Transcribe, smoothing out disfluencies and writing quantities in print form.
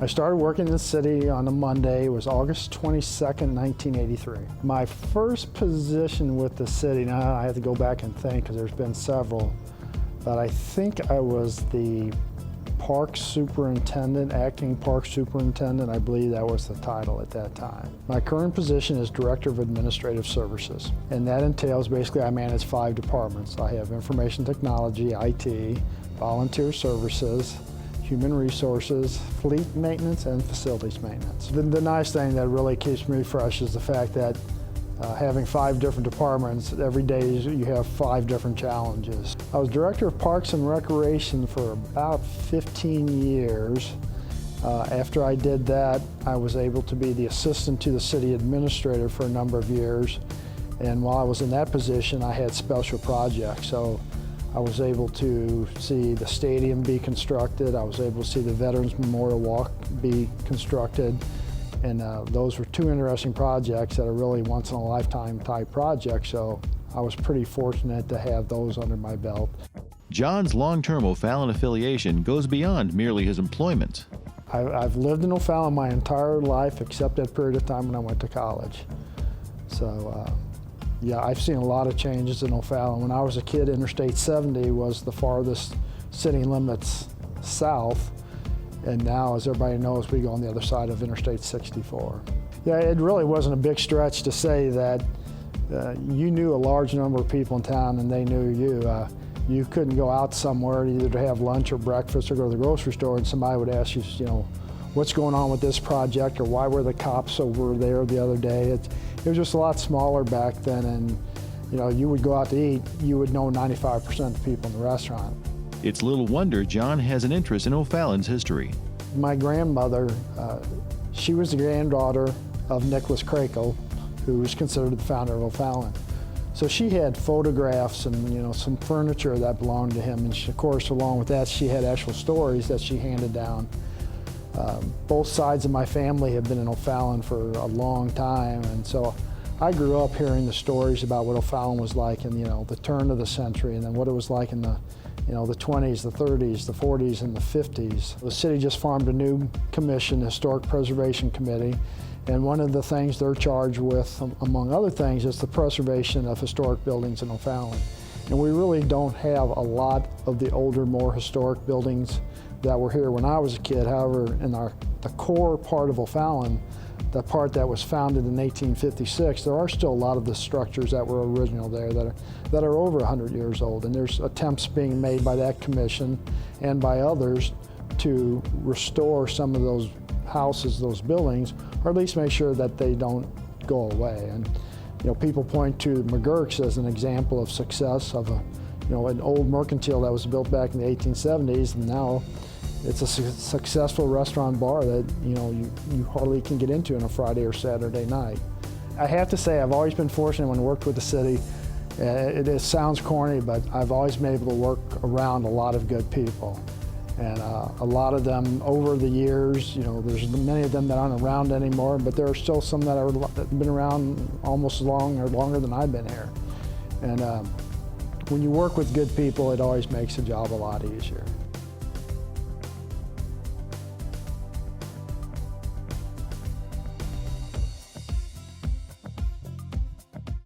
I started working in the city on a Monday. It was August 22nd, 1983. My first position with the city, now I have to go back and think because there's been several, but I think I was the park superintendent, acting park superintendent. I believe that was the title at that time. My current position is Director of Administrative Services, and that entails basically I manage 5 departments. I have information technology, IT, volunteer services, human resources, fleet maintenance, and facilities maintenance. The nice thing that really keeps me fresh is the fact that having 5 different departments, every day you have 5 different challenges. I was Director of Parks and Recreation for about 15 years. After I did that, I was able to be the assistant to the city administrator for a number of years. And while I was in that position, I had special projects. So I was able to see the stadium be constructed. I was able to see the Veterans Memorial Walk be constructed. And those were 2 interesting projects that are really once-in-a-lifetime type projects. So I was pretty fortunate to have those under my belt. John's long-term O'Fallon affiliation goes beyond merely his employment. I've lived in O'Fallon my entire life except that period of time when I went to college. So yeah, I've seen a lot of changes in O'Fallon. When I was a kid, Interstate 70 was the farthest city limits south, and now, as everybody knows, we go on the other side of Interstate 64. Yeah, it really wasn't a big stretch to say that you knew a large number of people in town and they knew you. You couldn't go out somewhere either to have lunch or breakfast or go to the grocery store and somebody would ask you, what's going on with this project, or why were the cops over there the other day? It was just a lot smaller back then, and you would go out to eat, you would know 95% of the people in the restaurant. It's little wonder John has an interest in O'Fallon's history. My grandmother, she was the granddaughter of Nicholas Crakel, who was considered the founder of O'Fallon. So she had photographs and some furniture that belonged to him, and she, of course, along with that, she had actual stories that she handed down. Both sides of my family have been in O'Fallon for a long time, and so I grew up hearing the stories about what O'Fallon was like in the turn of the century, and then what it was like in the 20s, the 30s, the 40s, and the 50s. The city just formed a new commission, the Historic Preservation Committee, and one of the things they're charged with, among other things, is the preservation of historic buildings in O'Fallon. And we really don't have a lot of the older, more historic buildings that were here when I was a kid. However, in the core part of O'Fallon, the part that was founded in 1856, there are still a lot of the structures that were original there that are over 100 years old. And there's attempts being made by that commission and by others to restore some of those houses, those buildings, or at least make sure that they don't go away. And people point to McGurk's as an example of success of an old mercantile that was built back in the 1870s, and now it's a successful restaurant bar that you hardly can get into on a Friday or Saturday night. I have to say I've always been fortunate when I worked with the city. It sounds corny, but I've always been able to work around a lot of good people. And a lot of them over the years, there's many of them that aren't around anymore, but there are still some that have been around almost as long or longer than I've been here. And when you work with good people, it always makes the job a lot easier.